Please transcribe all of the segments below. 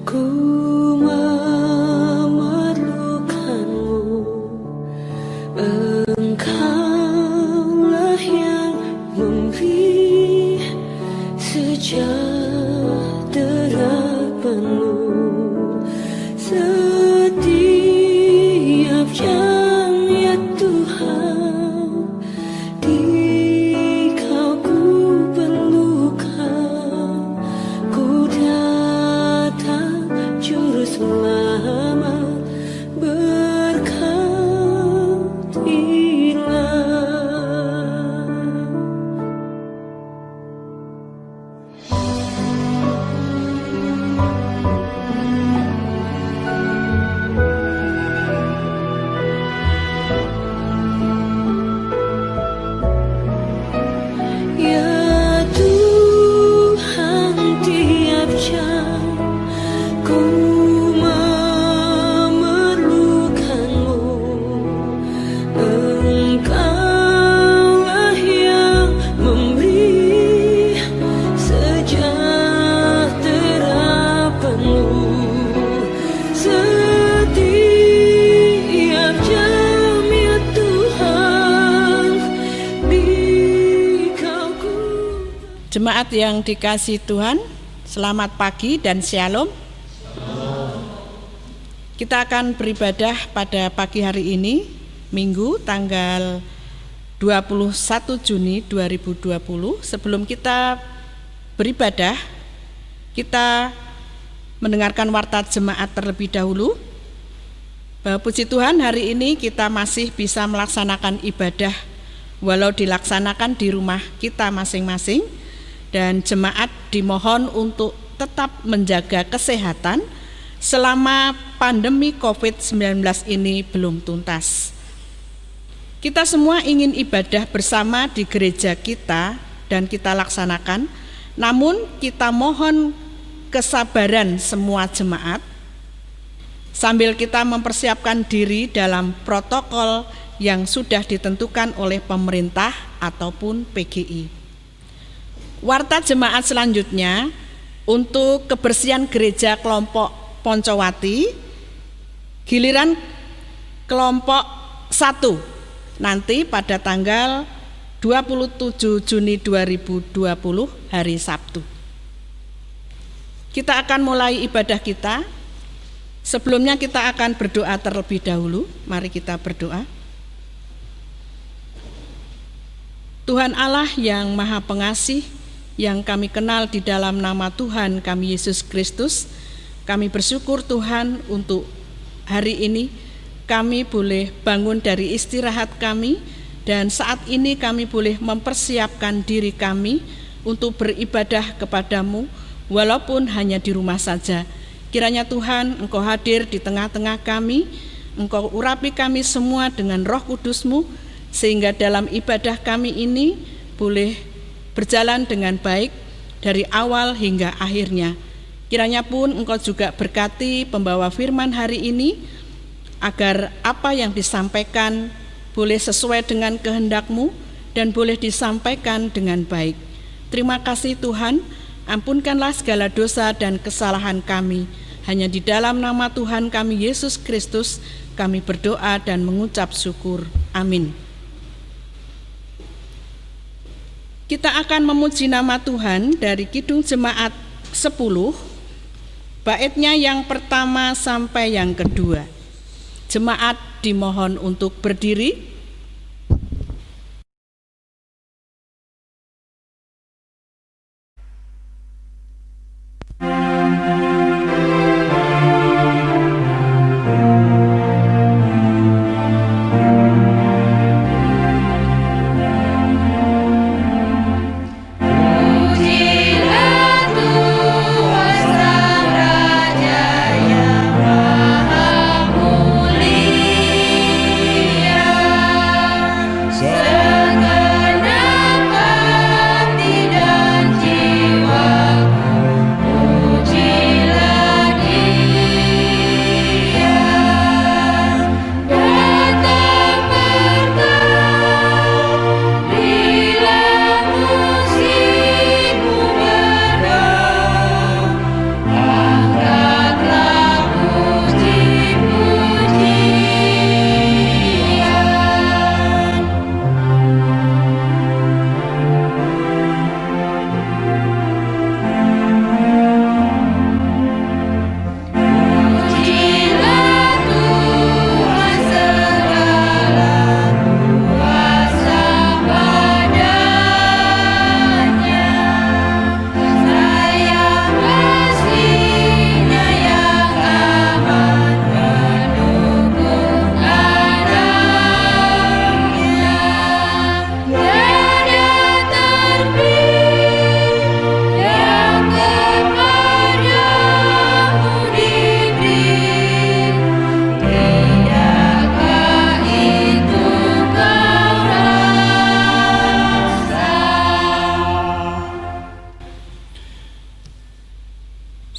Ku memerlukanmu, Engkaulah yang memberi sejahtera penuh setiap jam, ya Tuhan. Di Kau ku perlukan, ku datang Juru Selamat, ya Tuhan. Tiap jam ku memerlukanmu, Engkaulah yang memberi sejahtera penuh setiap jam, ya Tuhan. Di Kau ku. Jemaat yang dikasihi Tuhan, selamat pagi dan shalom. Kita akan beribadah pada pagi hari ini, Minggu tanggal 21 Juni 2020. Sebelum kita beribadah, kita mendengarkan warta jemaat terlebih dahulu. Puji Tuhan, hari ini kita masih bisa melaksanakan ibadah walau dilaksanakan di rumah kita masing-masing, dan jemaat dimohon untuk tetap menjaga kesehatan selama pandemi COVID-19 ini belum tuntas. Kita semua ingin ibadah bersama di gereja kita dan kita laksanakan, namun kita mohon kesabaran semua jemaat sambil kita mempersiapkan diri dalam protokol yang sudah ditentukan oleh pemerintah ataupun PGI. Warta jemaat selanjutnya untuk kebersihan gereja kelompok Poncowati, giliran kelompok 1 nanti pada tanggal 27 Juni 2020 hari Sabtu. Kita akan mulai ibadah kita. Sebelumnya kita akan berdoa terlebih dahulu. Mari kita berdoa. Tuhan Allah yang Maha Pengasih, yang kami kenal di dalam nama Tuhan kami Yesus Kristus, kami bersyukur Tuhan untuk hari ini kami boleh bangun dari istirahat kami, dan saat ini kami boleh mempersiapkan diri kami untuk beribadah kepadamu walaupun hanya di rumah saja. Kiranya Tuhan Engkau hadir di tengah-tengah kami, Engkau urapi kami semua dengan Roh Kudus-Mu, sehingga dalam ibadah kami ini boleh berjalan dengan baik dari awal hingga akhirnya. Kiranya pun Engkau juga berkati pembawa firman hari ini, agar apa yang disampaikan boleh sesuai dengan kehendak-Mu dan boleh disampaikan dengan baik. Terima kasih Tuhan, ampunkanlah segala dosa dan kesalahan kami. Hanya di dalam nama Tuhan kami Yesus Kristus kami berdoa dan mengucap syukur. Amin. Kita akan memuji nama Tuhan dari Kidung Jemaat 10, baitnya yang pertama sampai yang kedua. Jemaat dimohon untuk berdiri. Mulia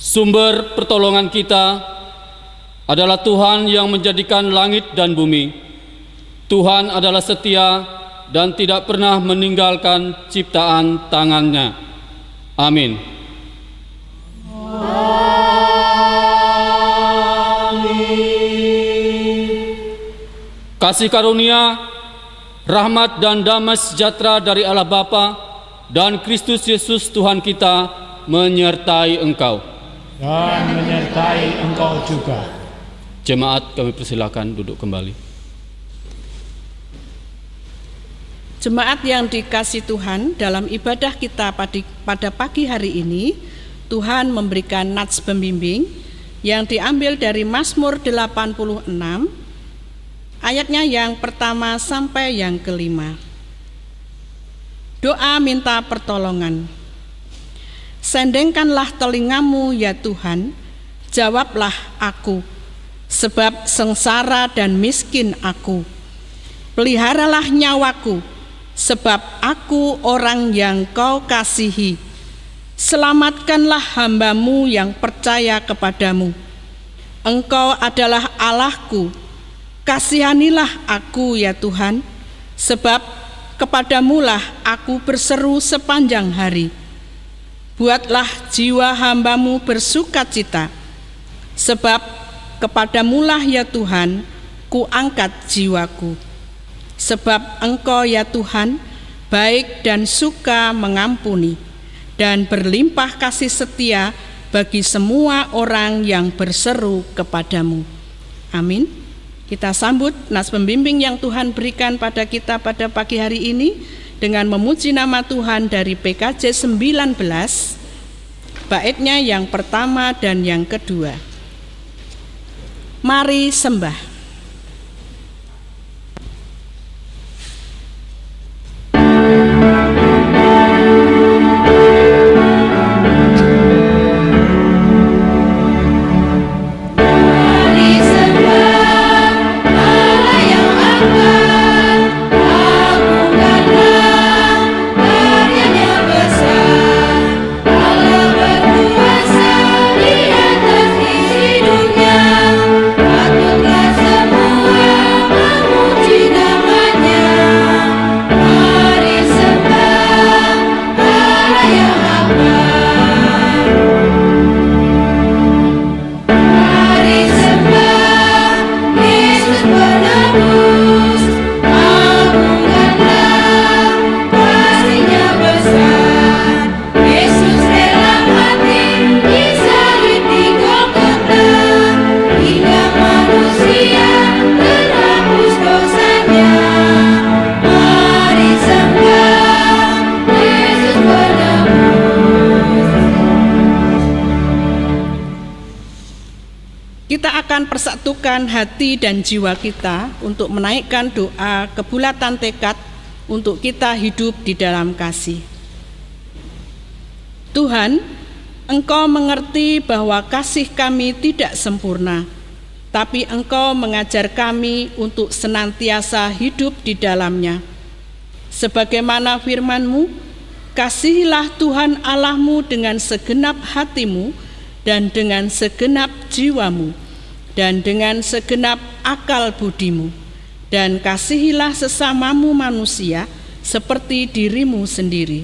Sumber pertolongan kita adalah Tuhan yang menjadikan langit dan bumi. Tuhan adalah setia dan tidak pernah meninggalkan ciptaan tangannya. Amin. Kasih karunia, rahmat dan damai sejahtera dari Allah Bapa dan Kristus Yesus Tuhan kita menyertai engkau. Dan menyertai engkau juga. Jemaat, kami persilakan duduk kembali. Jemaat yang dikasihi Tuhan, dalam ibadah kita pada pagi hari ini, Tuhan memberikan nats pembimbing yang diambil dari Mazmur 86, ayatnya yang pertama sampai yang kelima. Doa minta pertolongan. Sendengkanlah telingamu ya Tuhan, jawablah aku, sebab sengsara dan miskin aku. Peliharalah nyawaku, sebab aku orang yang kau kasihi. Selamatkanlah hambamu yang percaya kepadamu. Engkau adalah Allahku, kasihanilah aku ya Tuhan, sebab kepadamulah aku berseru sepanjang hari. Buatlah jiwa hambamu bersukacita, sebab kepadamulah ya Tuhan, ku angkat jiwaku. Sebab engkau ya Tuhan, baik dan suka mengampuni, dan berlimpah kasih setia bagi semua orang yang berseru kepadamu. Amin. Kita sambut nas pembimbing yang Tuhan berikan pada kita pada pagi hari ini dengan memuji nama Tuhan dari PKJ 19, baitnya yang pertama dan yang kedua. Mari sembah. Kita akan persatukan hati dan jiwa kita untuk menaikkan doa kebulatan tekad untuk kita hidup di dalam kasih. Tuhan, Engkau mengerti bahwa kasih kami tidak sempurna, tapi Engkau mengajar kami untuk senantiasa hidup di dalamnya. Sebagaimana firman-Mu, kasihilah Tuhan Allahmu dengan segenap hatimu, dan dengan segenap jiwamu, dan dengan segenap akal budimu, dan kasihilah sesamamu manusia seperti dirimu sendiri.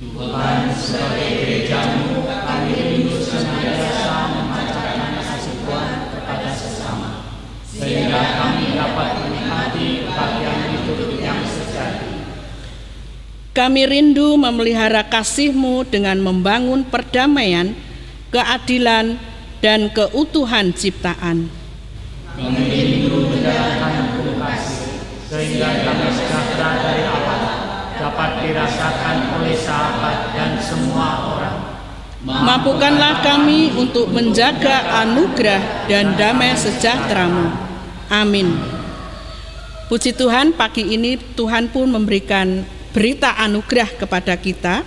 Tuhan, sebagai gereja-Mu, kami rindu senantiasa memancarkan kasih Tuhan kepada sesama, sehingga kami dapat menikmati bagian hidup yang sejati. Kami rindu memelihara kasih-Mu dengan membangun perdamaian, keadilan, dan keutuhan ciptaan. Kami rindu menjalankan penuh kasih, sehingga damai sejahtera dari Allah dapat dirasakan oleh sahabat dan semua orang. Mampukanlah kami untuk menjaga anugerah dan damai sejahtera-Mu. Amin. Puji Tuhan, pagi ini Tuhan pun memberikan berita anugerah kepada kita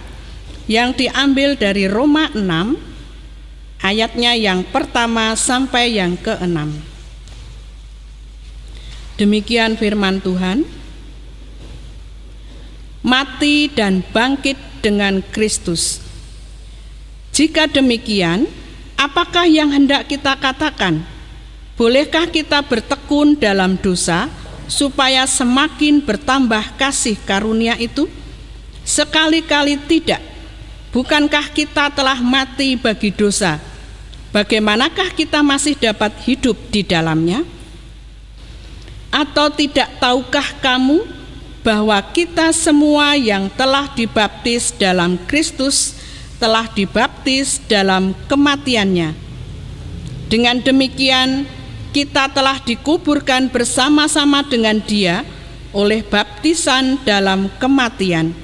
yang diambil dari Roma 6, ayatnya yang pertama sampai yang ke-6. Demikian firman Tuhan. Mati dan bangkit dengan Kristus. Jika demikian, apakah yang hendak kita katakan? Bolehkah kita bertekun dalam dosa supaya semakin bertambah kasih karunia itu? Sekali-kali tidak. Bukankah kita telah mati bagi dosa? Bagaimanakah kita masih dapat hidup di dalamnya? Atau tidak tahukah kamu bahwa kita semua yang telah dibaptis dalam Kristus telah dibaptis dalam kematiannya? Dengan demikian, kita telah dikuburkan bersama-sama dengan Dia oleh baptisan dalam kematian,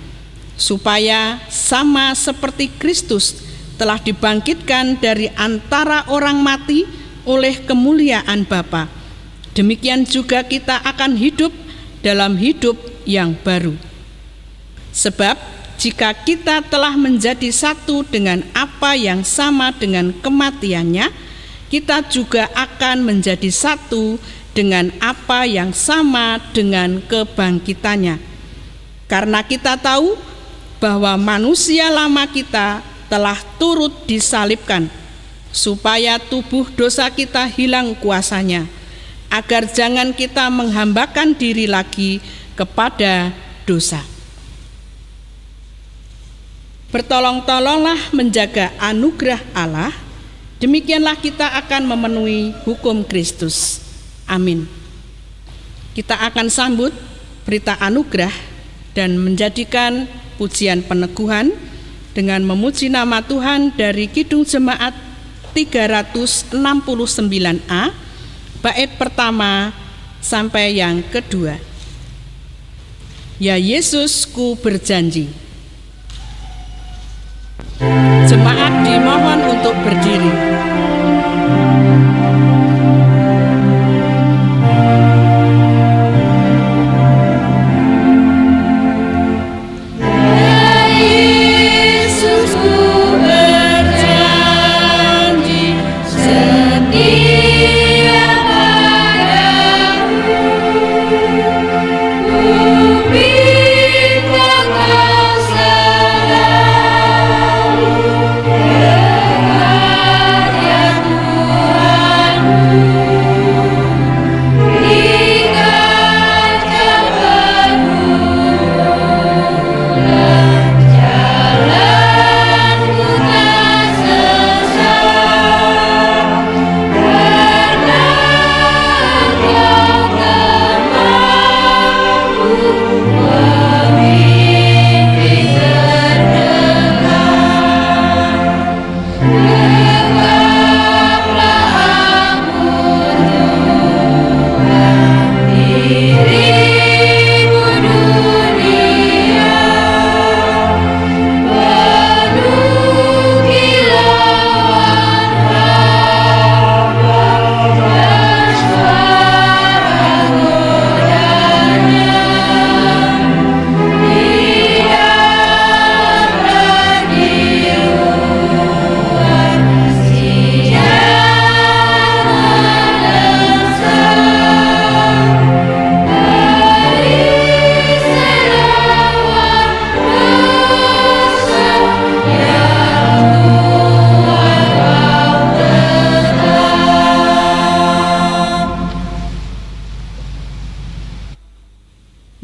supaya sama seperti Kristus telah dibangkitkan dari antara orang mati oleh kemuliaan Bapa, demikian juga kita akan hidup dalam hidup yang baru. Sebab jika kita telah menjadi satu dengan apa yang sama dengan kematiannya, kita juga akan menjadi satu dengan apa yang sama dengan kebangkitannya. Karena kita tahu bahwa manusia lama kita telah turut disalibkan, supaya tubuh dosa kita hilang kuasanya, agar jangan kita menghambakan diri lagi kepada dosa. Bertolong-tolonglah menjaga anugerah Allah, demikianlah kita akan memenuhi hukum Kristus. Amin. Kita akan sambut berita anugerah dan menjadikan pujian peneguhan dengan memuji nama Tuhan dari Kidung Jemaat 369A, bait pertama sampai yang kedua. Ya Yesus, ku berjanji. Jemaat dimohon untuk berdiri.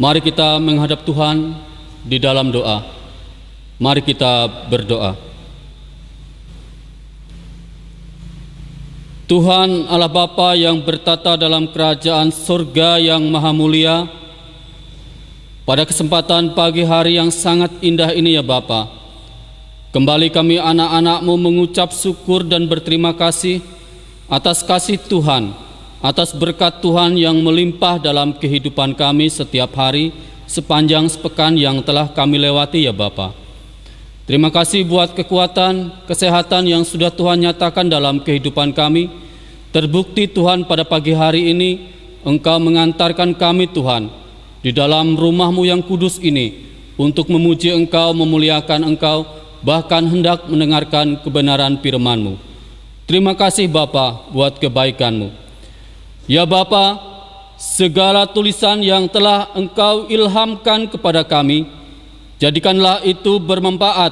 Mari kita menghadap Tuhan di dalam doa. Mari kita berdoa. Tuhan Allah Bapa yang bertata dalam kerajaan surga yang maha mulia, pada kesempatan pagi hari yang sangat indah ini ya Bapa, kembali kami anak-anak-Mu mengucap syukur dan berterima kasih atas kasih Tuhan, atas berkat Tuhan yang melimpah dalam kehidupan kami setiap hari sepanjang sepekan yang telah kami lewati ya Bapa. Terima kasih buat kekuatan, kesehatan yang sudah Tuhan nyatakan dalam kehidupan kami. Terbukti Tuhan pada pagi hari ini Engkau mengantarkan kami Tuhan di dalam rumah-Mu yang kudus ini untuk memuji Engkau, memuliakan Engkau, bahkan hendak mendengarkan kebenaran firman-Mu. Terima kasih Bapa buat kebaikan-Mu. Ya Bapa, segala tulisan yang telah Engkau ilhamkan kepada kami, jadikanlah itu bermanfaat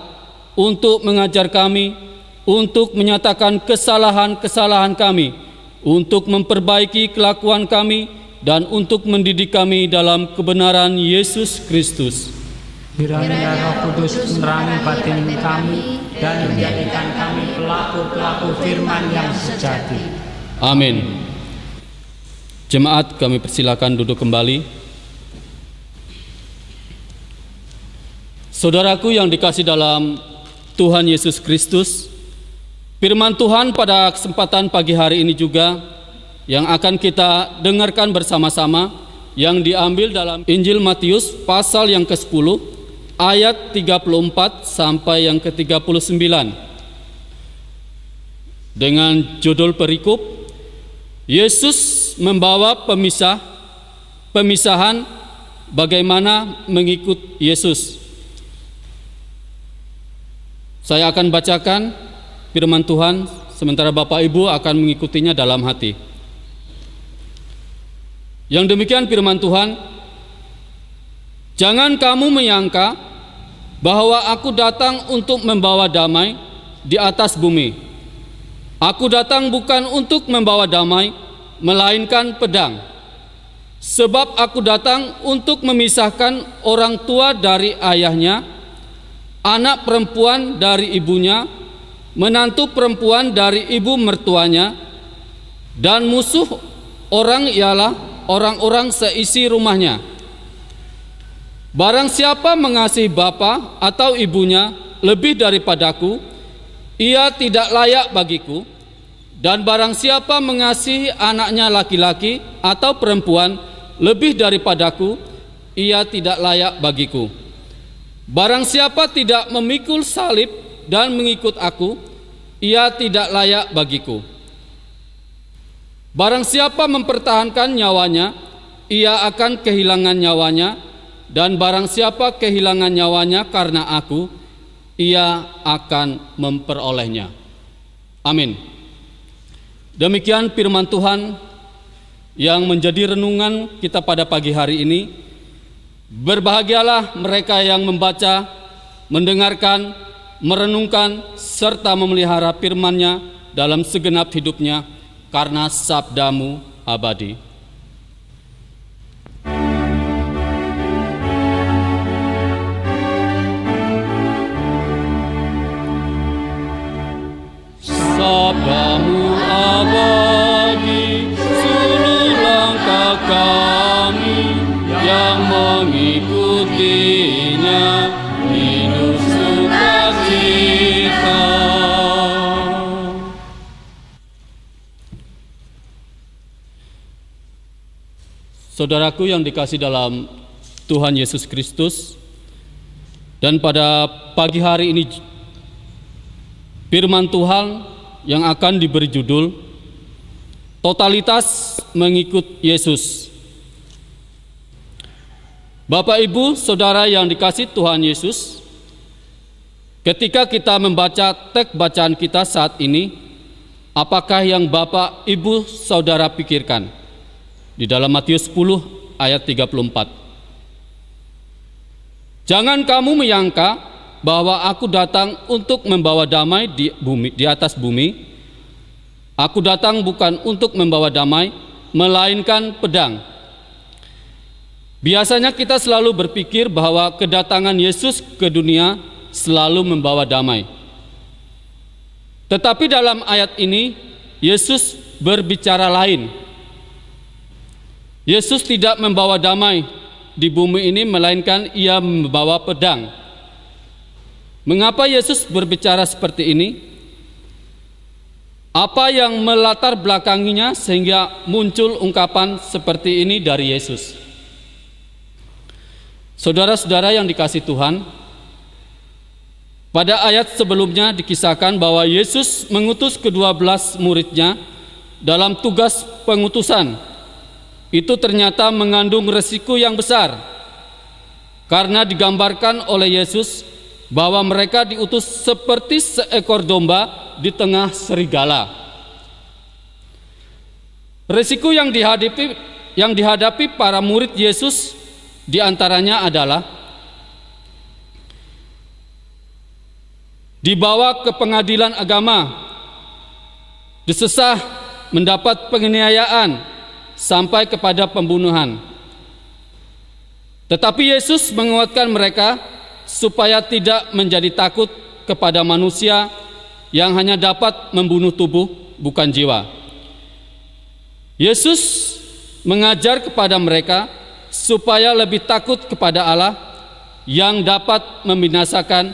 untuk mengajar kami, untuk menyatakan kesalahan-kesalahan kami, untuk memperbaiki kelakuan kami, dan untuk mendidik kami dalam kebenaran Yesus Kristus. Kiranya Roh Kudus menerangi batin kami dan menjadikan kami pelaku-pelaku firman yang sejati. Amin. Jemaat, kami persilakan duduk kembali. Saudaraku yang dikasih dalam Tuhan Yesus Kristus, firman Tuhan pada kesempatan pagi hari ini juga yang akan kita dengarkan bersama-sama yang diambil dalam Injil Matius pasal yang ke-10 ayat 34 sampai yang ke-39 dengan judul perikop Yesus membawa pemisahan bagaimana mengikut Yesus. Saya akan bacakan firman Tuhan sementara Bapak Ibu akan mengikutinya dalam hati. Yang demikian firman Tuhan, jangan kamu menyangka bahwa aku datang untuk membawa damai di atas bumi. Aku datang bukan untuk membawa damai, melainkan pedang. Sebab aku datang untuk memisahkan orang tua dari ayahnya, anak perempuan dari ibunya, menantu perempuan dari ibu mertuanya, dan musuh orang ialah orang-orang seisi rumahnya. Barang siapa mengasihi bapa atau ibunya lebih daripadaku, ia tidak layak bagiku. Dan barang siapa mengasihi anaknya laki-laki atau perempuan lebih daripadaku, ia tidak layak bagiku. Barang siapa tidak memikul salib dan mengikut aku, ia tidak layak bagiku. Barang siapa mempertahankan nyawanya, ia akan kehilangan nyawanya, dan barang siapa kehilangan nyawanya karena aku, ia akan memperolehnya. Amin. Demikian firman Tuhan yang menjadi renungan kita pada pagi hari ini. Berbahagialah mereka yang membaca, mendengarkan, merenungkan, serta memelihara firman-Nya dalam segenap hidupnya, karena sabdamu abadi. Sabdamu abadi, seluruh langkah kami yang mengikutinya hidup sukacita. Saudaraku yang dikasih dalam Tuhan Yesus Kristus, dan pada pagi hari ini firman Tuhan yang akan diberi judul totalitas mengikut Yesus. Bapak, Ibu, Saudara yang dikasih Tuhan Yesus, ketika kita membaca teks bacaan kita saat ini, apakah yang Bapak, Ibu, Saudara pikirkan? Di dalam Matius 10 ayat 34. Jangan kamu menyangka bahwa aku datang untuk membawa damai di atas bumi. Aku datang bukan untuk membawa damai, melainkan pedang. Biasanya kita selalu berpikir bahwa kedatangan Yesus ke dunia selalu membawa damai. Tetapi dalam ayat ini, Yesus berbicara lain. Yesus tidak membawa damai di bumi ini, melainkan ia membawa pedang. Mengapa Yesus berbicara seperti ini? Apa yang melatar belakanginya sehingga muncul ungkapan seperti ini dari Yesus? Saudara-saudara yang dikasih Tuhan, pada ayat sebelumnya dikisahkan bahwa Yesus mengutus ke-12 muridnya dalam tugas pengutusan. Itu ternyata mengandung resiko yang besar, karena digambarkan oleh Yesus bahwa mereka diutus seperti seekor domba di tengah serigala. Risiko yang dihadapi para murid Yesus diantaranya adalah dibawa ke pengadilan agama, disesah, mendapat penganiayaan sampai kepada pembunuhan. Tetapi Yesus menguatkan mereka supaya tidak menjadi takut kepada manusia yang hanya dapat membunuh tubuh, bukan jiwa. Yesus mengajar kepada mereka supaya lebih takut kepada Allah yang dapat membinasakan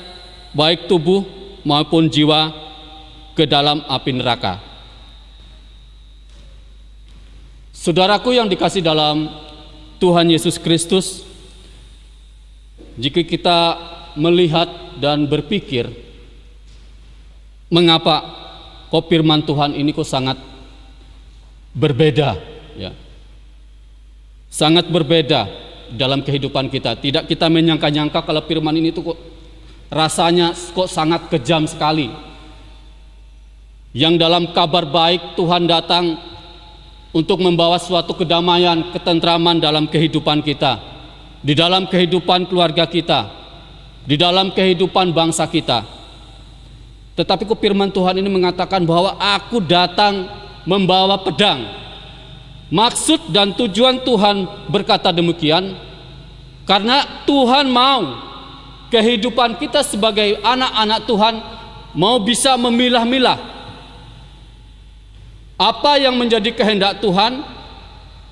baik tubuh maupun jiwa ke dalam api neraka. Saudaraku yang dikasihi dalam Tuhan Yesus Kristus, jika kita melihat dan berpikir, mengapa kok firman Tuhan ini kok sangat berbeda, ya, sangat berbeda dalam kehidupan kita. Tidak kita menyangka-nyangka kalau firman ini tuh kok rasanya kok sangat kejam sekali. Yang dalam kabar baik Tuhan datang untuk membawa suatu kedamaian, ketentraman dalam kehidupan kita, di dalam kehidupan keluarga kita, di dalam kehidupan bangsa kita. Tetapi kok firman Tuhan ini mengatakan bahwa aku datang membawa pedang. Maksud dan tujuan Tuhan berkata demikian karena Tuhan mau kehidupan kita sebagai anak-anak Tuhan mau bisa memilah-milah apa yang menjadi kehendak Tuhan,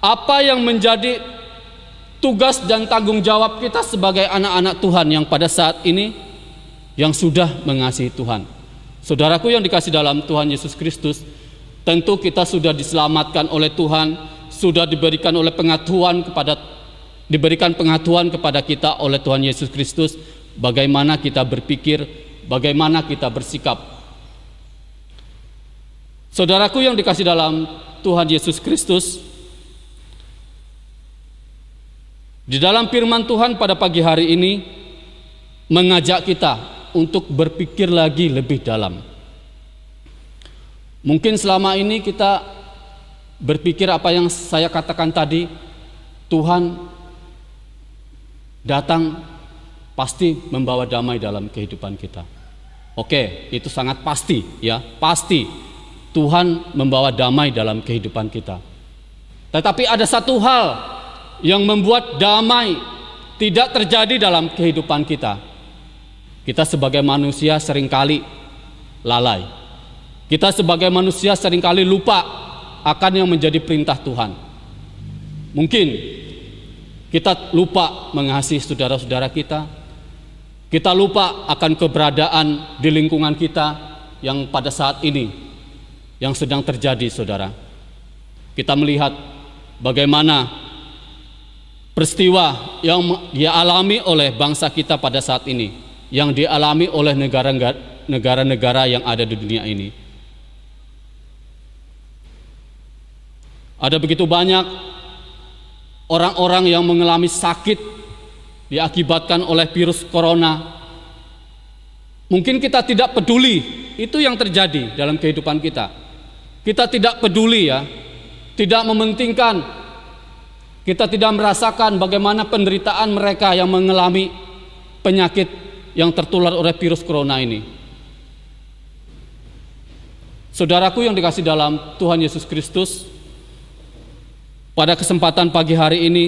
apa yang menjadi tugas dan tanggung jawab kita sebagai anak-anak Tuhan yang pada saat ini yang sudah mengasihi Tuhan. Saudaraku yang dikasihi dalam Tuhan Yesus Kristus, tentu kita sudah diselamatkan oleh Tuhan, sudah diberikan pengetahuan kepada kita oleh Tuhan Yesus Kristus, bagaimana kita berpikir, bagaimana kita bersikap. Saudaraku yang dikasihi dalam Tuhan Yesus Kristus, di dalam firman Tuhan pada pagi hari ini mengajak kita untuk berpikir lagi lebih dalam. Mungkin selama ini kita berpikir apa yang saya katakan tadi, Tuhan datang pasti membawa damai dalam kehidupan kita. Oke, itu sangat pasti, ya, pasti Tuhan membawa damai dalam kehidupan kita. Tetapi ada satu hal yang membuat damai tidak terjadi dalam kehidupan kita. Kita sebagai manusia seringkali lalai. Kita sebagai manusia seringkali lupa akan yang menjadi perintah Tuhan. Mungkin kita lupa mengasihi saudara-saudara kita. Kita lupa akan keberadaan di lingkungan kita yang pada saat ini yang sedang terjadi, saudara. Kita melihat bagaimana peristiwa yang dialami oleh bangsa kita pada saat ini, yang dialami oleh negara-negara yang ada di dunia ini. Ada begitu banyak orang-orang yang mengalami sakit diakibatkan oleh virus corona. Mungkin kita tidak peduli itu yang terjadi dalam kehidupan kita. Kita tidak peduli, ya, tidak mementingkan. Kita tidak merasakan bagaimana penderitaan mereka yang mengalami penyakit yang tertular oleh virus corona ini. Saudaraku yang dikasihi dalam Tuhan Yesus Kristus, pada kesempatan pagi hari ini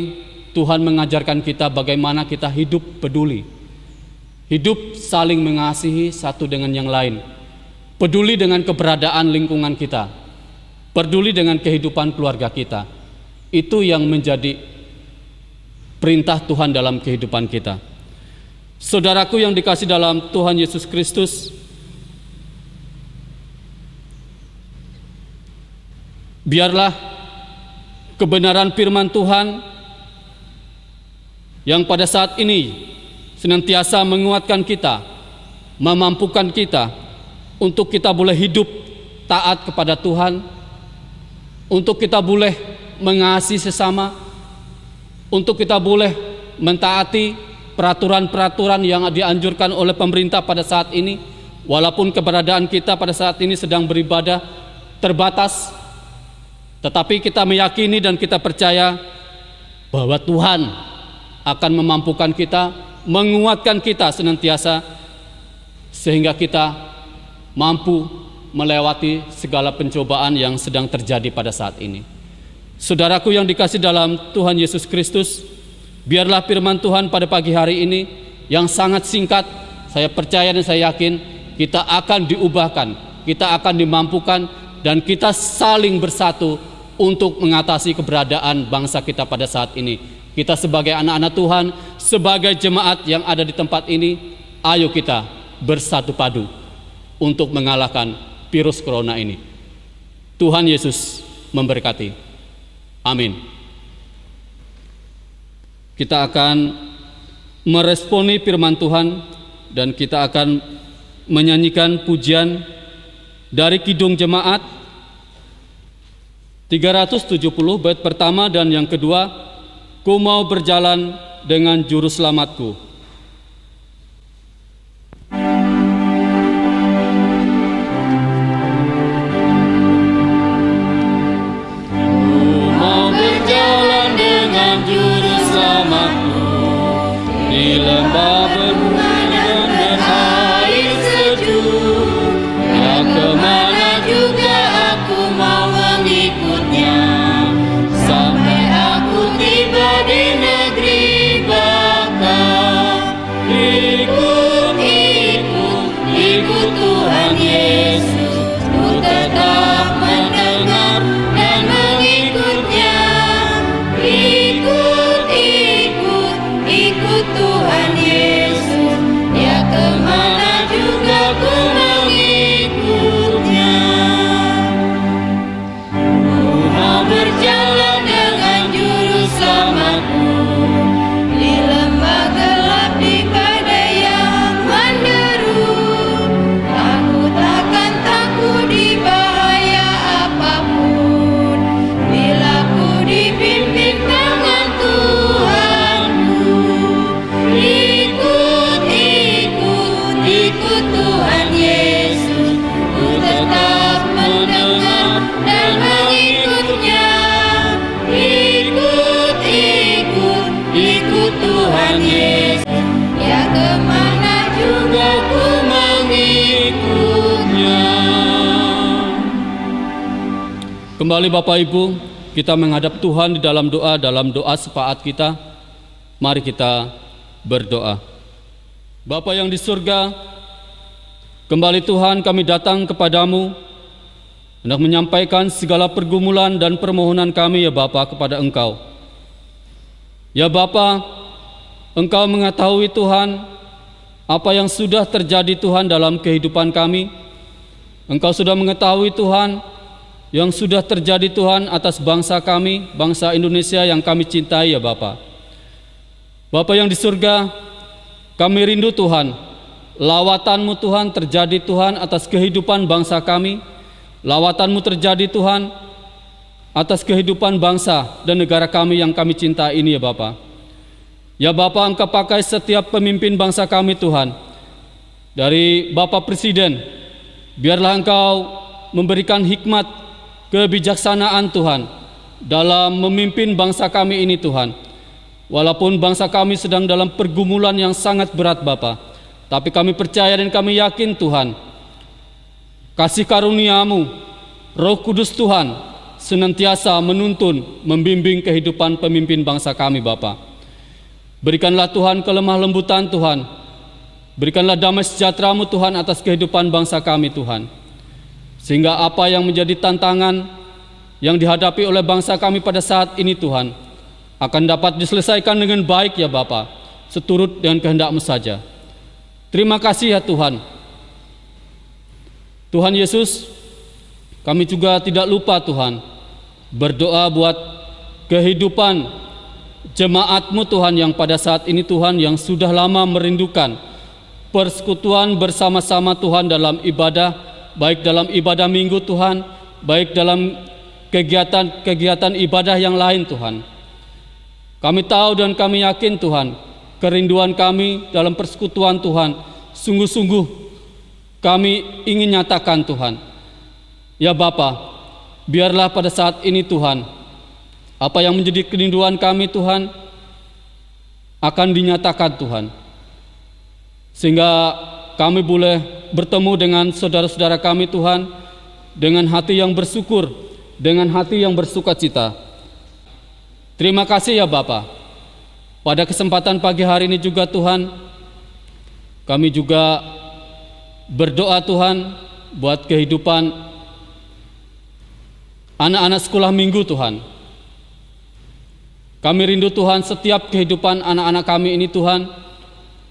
Tuhan mengajarkan kita bagaimana kita hidup peduli, hidup saling mengasihi satu dengan yang lain, peduli dengan keberadaan lingkungan kita, peduli dengan kehidupan keluarga kita. Itu yang menjadi perintah Tuhan dalam kehidupan kita. Saudaraku yang dikasihi dalam Tuhan Yesus Kristus, biarlah kebenaran firman Tuhan yang pada saat ini senantiasa menguatkan kita, memampukan kita untuk kita boleh hidup taat kepada Tuhan, untuk kita boleh mengasihi sesama, untuk kita boleh mentaati peraturan-peraturan yang dianjurkan oleh pemerintah pada saat ini, walaupun keberadaan kita pada saat ini sedang beribadah terbatas, tetapi kita meyakini dan kita percaya bahwa Tuhan akan memampukan kita, menguatkan kita senantiasa sehingga kita mampu melewati segala pencobaan yang sedang terjadi pada saat ini. Saudaraku yang dikasih dalam Tuhan Yesus Kristus, biarlah firman Tuhan pada pagi hari ini yang sangat singkat, saya percaya dan saya yakin kita akan diubahkan, kita akan dimampukan, dan kita saling bersatu untuk mengatasi keberadaan bangsa kita pada saat ini. Kita sebagai anak-anak Tuhan, sebagai jemaat yang ada di tempat ini, ayo kita bersatu padu untuk mengalahkan virus corona ini. Tuhan Yesus memberkati. Amin. Kita akan meresponi firman Tuhan dan kita akan menyanyikan pujian dari Kidung Jemaat 370 bait pertama dan yang kedua, Ku mau berjalan dengan juru selamatku. Di lembah berbunga dan air sejuk, ya kemana juga aku mau mengikutnya, sampai aku tiba di negeri baka. Ikut, ikut, ikut Tuhan Yesus, ku tetap mendengar dan mengikutnya. Ikut, ikut, ikut Tuhan Yesus, ya kemana juga ku mengikutnya. Ku mau berjalan dengan juru selamatku, di lembah gelap di badai yang menderu. Takut akan takut di bahaya apapun, bila ku dipimpin tangan Tuhanku. Ikut, ikut, ikut Tuhan Yesus, ku tetap mendengar dan mengikutnya. Ikut, ikut, ikut Tuhan Yesus, ya kemana juga ku mengikutnya. Kembali Bapak Ibu, kita menghadap Tuhan di dalam doa sepaat kita. Mari kita berdoa. Bapa yang di surga, kembali Tuhan kami datang kepadamu hendak menyampaikan segala pergumulan dan permohonan kami ya Bapa kepada Engkau. Ya Bapa, Engkau mengetahui Tuhan apa yang sudah terjadi Tuhan dalam kehidupan kami. Engkau sudah mengetahui Tuhan yang sudah terjadi Tuhan atas bangsa kami, bangsa Indonesia yang kami cintai ya Bapa. Bapa yang di surga, kami rindu Tuhan, lawatan-Mu Tuhan terjadi Tuhan atas kehidupan bangsa kami, lawatan-Mu terjadi Tuhan atas kehidupan bangsa dan negara kami yang kami cintai ini ya Bapa. Ya Bapa, Engkau pakai setiap pemimpin bangsa kami Tuhan, dari Bapak Presiden, biarlah Engkau memberikan hikmat, kebijaksanaan Tuhan dalam memimpin bangsa kami ini Tuhan. Walaupun bangsa kami sedang dalam pergumulan yang sangat berat Bapa, tapi kami percaya dan kami yakin Tuhan, kasih karunia-Mu, Roh Kudus Tuhan senantiasa menuntun, membimbing kehidupan pemimpin bangsa kami Bapa. Berikanlah Tuhan kelemah lembutan Tuhan, berikanlah damai sejahtera-Mu Tuhan atas kehidupan bangsa kami Tuhan, sehingga apa yang menjadi tantangan yang dihadapi oleh bangsa kami pada saat ini Tuhan akan dapat diselesaikan dengan baik ya Bapa, seturut dengan kehendak-Mu saja. Terima kasih ya Tuhan. Tuhan Yesus, kami juga tidak lupa Tuhan berdoa buat kehidupan jemaat-Mu Tuhan yang pada saat ini Tuhan yang sudah lama merindukan persekutuan bersama-sama Tuhan dalam ibadah, baik dalam ibadah minggu Tuhan, baik dalam kegiatan ibadah yang lain Tuhan. Kami tahu dan kami yakin Tuhan, kerinduan kami dalam persekutuan Tuhan, sungguh-sungguh kami ingin nyatakan Tuhan. Ya Bapa, biarlah pada saat ini Tuhan, apa yang menjadi kerinduan kami Tuhan, akan dinyatakan Tuhan. Sehingga kami boleh bertemu dengan saudara-saudara kami Tuhan dengan hati yang bersyukur, dengan hati yang bersukacita. Terima kasih ya Bapa. Pada kesempatan pagi hari ini juga Tuhan, kami juga berdoa Tuhan buat kehidupan anak-anak sekolah minggu Tuhan. Kami rindu Tuhan setiap kehidupan anak-anak kami ini Tuhan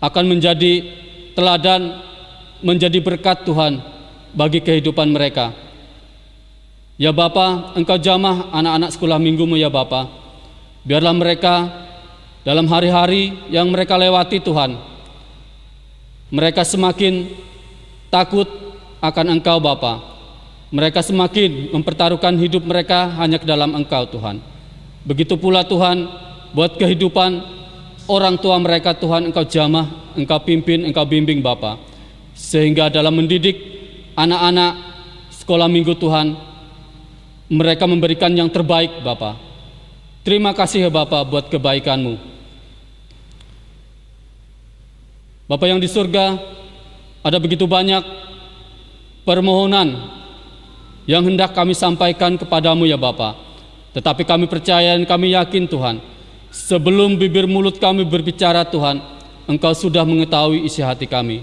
akan menjadi teladan, menjadi berkat Tuhan bagi kehidupan mereka. Ya Bapa, Engkau jamah anak-anak sekolah minggu-Mu ya Bapa. Biarlah mereka dalam hari-hari yang mereka lewati Tuhan, mereka semakin takut akan Engkau Bapa. Mereka semakin mempertaruhkan hidup mereka hanya ke dalam Engkau Tuhan. Begitu pula Tuhan buat kehidupan orang tua mereka Tuhan, Engkau jamah, Engkau pimpin, Engkau bimbing Bapa. Sehingga dalam mendidik anak-anak sekolah minggu Tuhan, mereka memberikan yang terbaik Bapa. Terima kasih ya Bapa buat kebaikan-Mu. Bapa yang di surga, ada begitu banyak permohonan yang hendak kami sampaikan kepadamu ya Bapa. Tetapi kami percaya dan kami yakin Tuhan, sebelum bibir mulut kami berbicara Tuhan, Engkau sudah mengetahui isi hati kami.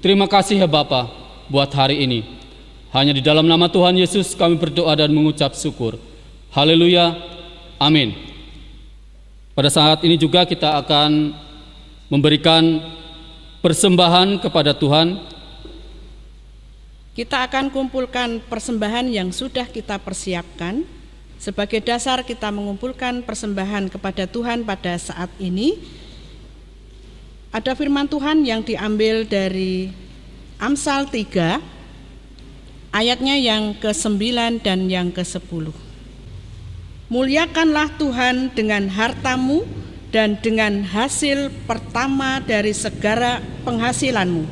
Terima kasih ya Bapa buat hari ini. Hanya di dalam nama Tuhan Yesus kami berdoa dan mengucap syukur. Haleluya, amin. Pada saat ini juga kita akan memberikan persembahan kepada Tuhan. Kita akan kumpulkan persembahan yang sudah kita persiapkan. Sebagai dasar kita mengumpulkan persembahan kepada Tuhan pada saat ini. Ada firman Tuhan yang diambil dari Amsal 3, ayatnya yang ke-9 dan yang ke-10. Muliakanlah Tuhan dengan hartamu dan dengan hasil pertama dari segala penghasilanmu.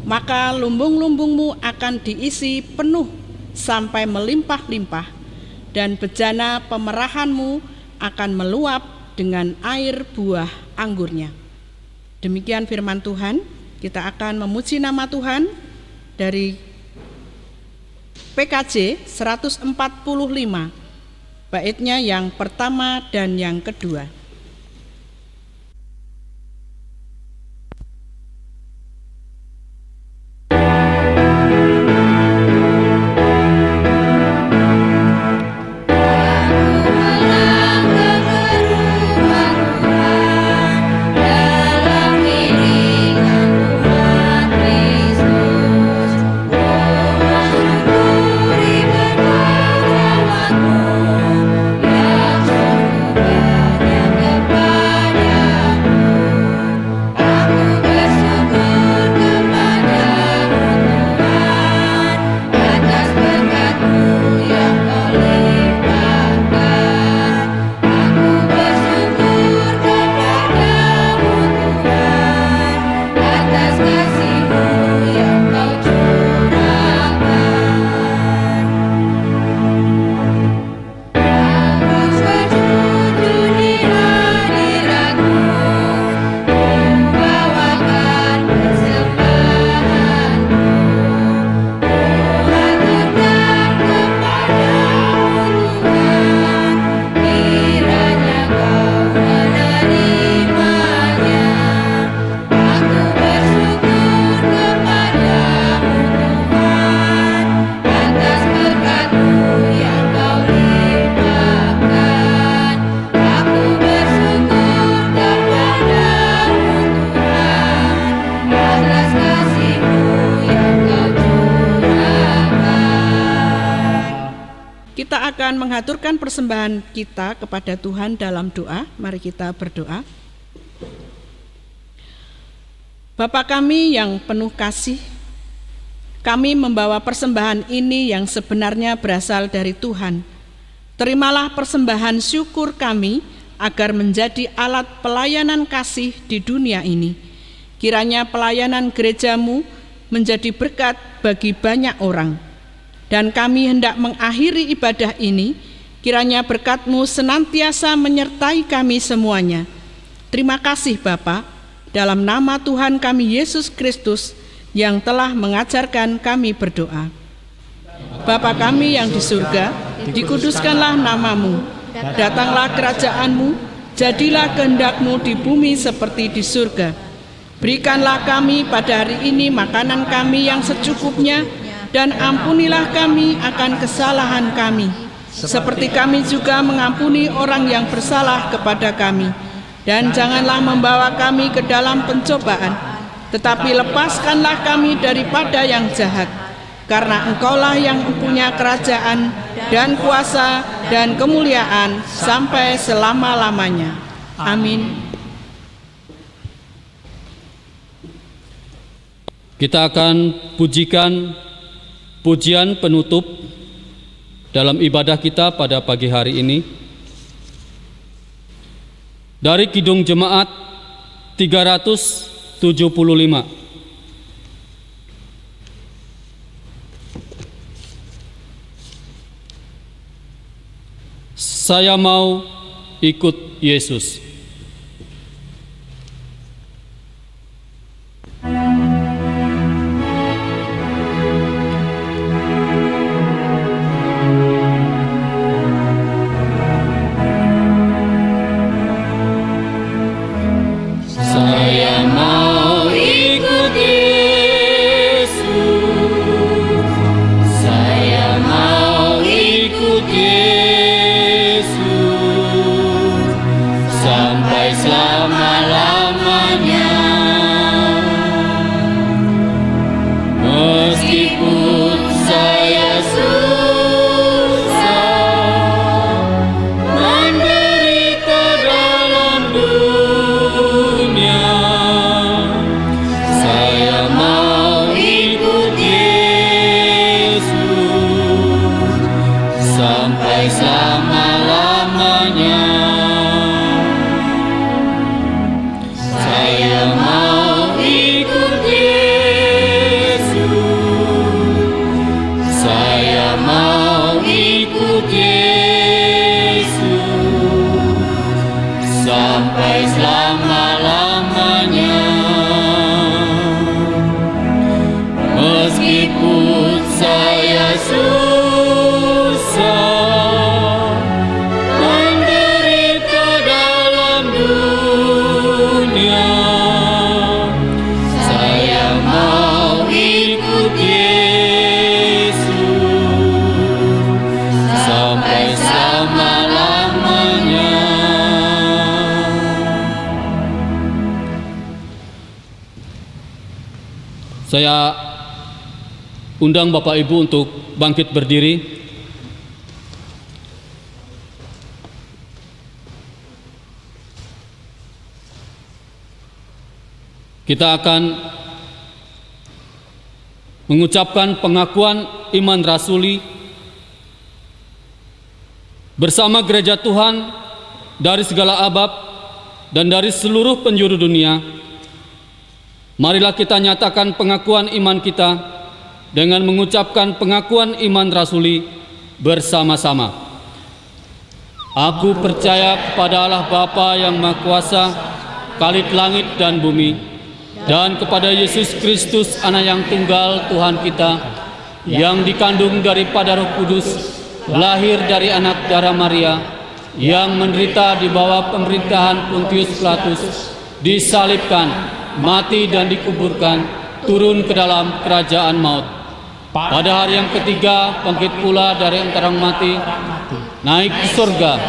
Maka lumbung-lumbungmu akan diisi penuh sampai melimpah-limpah, dan bejana pemerahanmu akan meluap dengan air buah anggurnya. Demikian firman Tuhan. Kita akan memuji nama Tuhan dari PKJ 145, baitnya yang pertama dan yang kedua. Kita akan mengaturkan persembahan kita kepada Tuhan dalam doa. Mari kita berdoa. Bapa kami yang penuh kasih, kami membawa persembahan ini yang sebenarnya berasal dari Tuhan. Terimalah persembahan syukur kami agar menjadi alat pelayanan kasih di dunia ini. Kiranya pelayanan gerejamu menjadi berkat bagi banyak orang. Dan kami hendak mengakhiri ibadah ini, kiranya berkat-Mu senantiasa menyertai kami semuanya. Terima kasih Bapa, dalam nama Tuhan kami Yesus Kristus, yang telah mengajarkan kami berdoa. Bapa kami yang di surga, dikuduskanlah namamu, datanglah kerajaanmu, jadilah kehendak-Mu di bumi seperti di surga. Berikanlah kami pada hari ini makanan kami yang secukupnya, dan ampunilah kami akan kesalahan kami, seperti kami juga mengampuni orang yang bersalah kepada kami. Dan janganlah membawa kami ke dalam pencobaan, tetapi lepaskanlah kami daripada yang jahat. Karena Engkaulah yang mempunyai kerajaan dan kuasa dan kemuliaan sampai selama-lamanya. Amin. Kita akan pujikan pujian penutup dalam ibadah kita pada pagi hari ini dari Kidung Jemaat 375. Saya mau ikut Yesus. Saya mau ikut Yesus. Saya mau ikut Yesus sampai selama-lamanya. Meskipun saya susah menderita dalam dunia, saya mau ikut Yesus sampai selama-lamanya. Saya mau ikut Yesus. Saya mau ikut Yesus sampai selama-lamanya. Meskipun saya susah menderita dalam dunia, saya mau ikut Yesus sampai selama-lamanya. Saya undang Bapak Ibu untuk bangkit berdiri. Kita akan mengucapkan pengakuan iman rasuli bersama gereja Tuhan dari segala abad dan dari seluruh penjuru dunia. Marilah kita nyatakan pengakuan iman kita dengan mengucapkan pengakuan iman rasuli bersama-sama. Aku percaya kepada Allah Bapa yang Maha Kuasa, Khalid langit dan bumi, dan kepada Yesus Kristus, Anak yang tunggal Tuhan kita, yang dikandung daripada Roh Kudus, lahir dari anak darah Maria, yang menderita di bawah pemerintahan Pontius Pilatus, disalibkan, mati dan dikuburkan, turun ke dalam kerajaan maut. Pada hari yang ketiga bangkit pula dari antara mati, naik ke surga,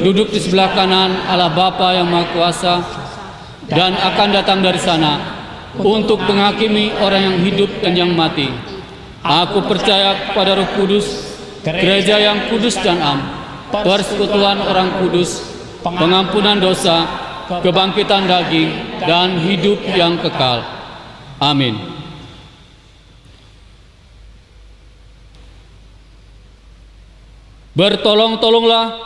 duduk di sebelah kanan Allah Bapa yang Maha Kuasa, dan akan datang dari sana untuk menghakimi orang yang hidup dan yang mati. Aku percaya kepada Roh Kudus, gereja yang kudus dan am, persekutuan orang kudus, pengampunan dosa, kebangkitan daging, dan hidup yang kekal. Amin. Bertolong-tolonglah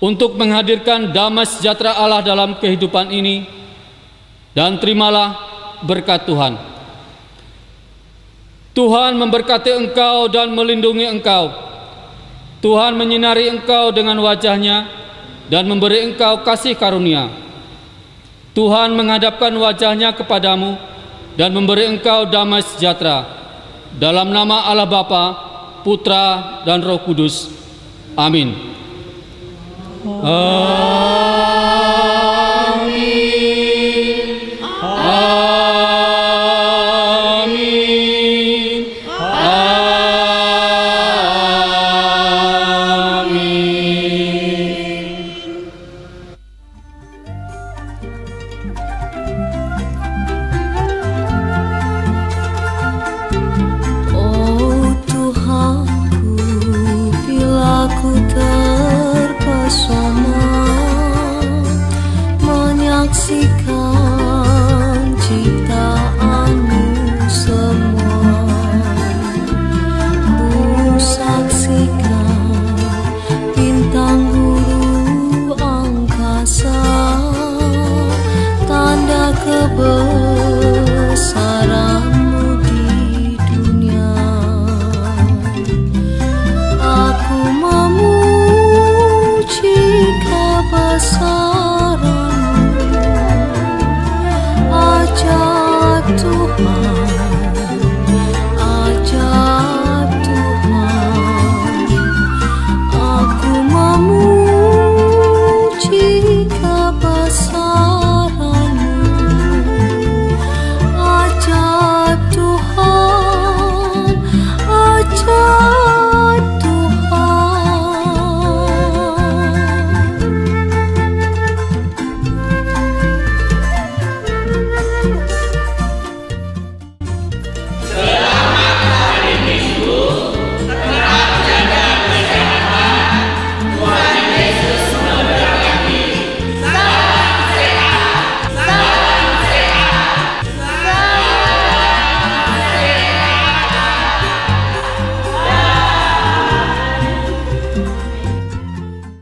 untuk menghadirkan damai sejahtera Allah dalam kehidupan ini, dan terimalah berkat Tuhan. Tuhan memberkati engkau dan melindungi engkau. Tuhan menyinari engkau dengan wajah-Nya dan memberi engkau kasih karunia. Tuhan menghadapkan wajah-Nya kepadamu dan memberi engkau damai sejahtera. Dalam nama Allah Bapa, Putra, dan Roh Kudus. Amin. Amin. Amin. Amin. Oh Tuhanku, bila ku terpesona menyaksikan ciptaan-Mu semua, ku saksikan bintang guru angkasa, tanda kebesaran-Mu di dunia. Aku memuji kebesaran-Mu, ajaib Tuhan, ajaib Tuhan. Aku memuji kebesaran-Mu, ajaib Tuhan, ajaib Tuhan.